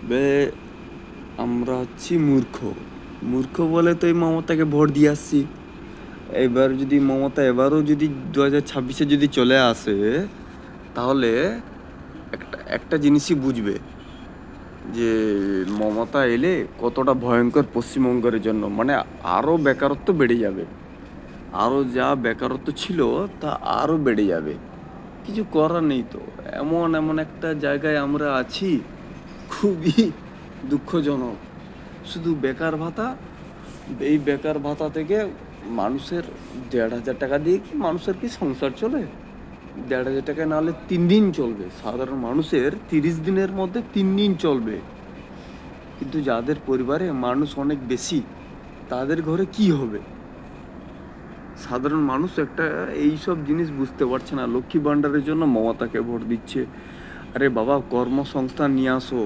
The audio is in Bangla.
বে আমরা হচ্ছি মূর্খ। মূর্খ বলে তো এই মমতাকে ভোট দিয়ে আসছি। এবার যদি মমতা এবারও যদি 2026-এ যদি চলে আসে, তাহলে একটা একটা জিনিসই বুঝবে যে মমতা এলে কতটা ভয়ঙ্কর পশ্চিমবঙ্গের জন্য। মানে আরও বেকারত্ব বেড়ে যাবে, আরও যা বেকারত্ব ছিল তা আরও বেড়ে যাবে। কিছু করার নেই তো। এমন এমন একটা জায়গায় আমরা আছি, খুবই দুঃখজনক। শুধু বেকার ভাতা, এই বেকার ভাতা থেকে মানুষের 1,500 টাকা দিয়ে কি মানুষের কি সংসার চলে? 1,500 টাকা নাহলে 3 দিন চলবে। সাধারণ মানুষের 30 দিনের মধ্যে 3 দিন চলবে। কিন্তু যাদের পরিবারে মানুষ অনেক বেশি, তাদের ঘরে কি হবে? সাধারণ মানুষ একটা এইসব জিনিস বুঝতে পারছে না। লক্ষ্মী ভাণ্ডারের জন্য মমতাকে ভোট দিচ্ছে। আরে বাবা, কর্মসংস্থান নিয়ে আসো।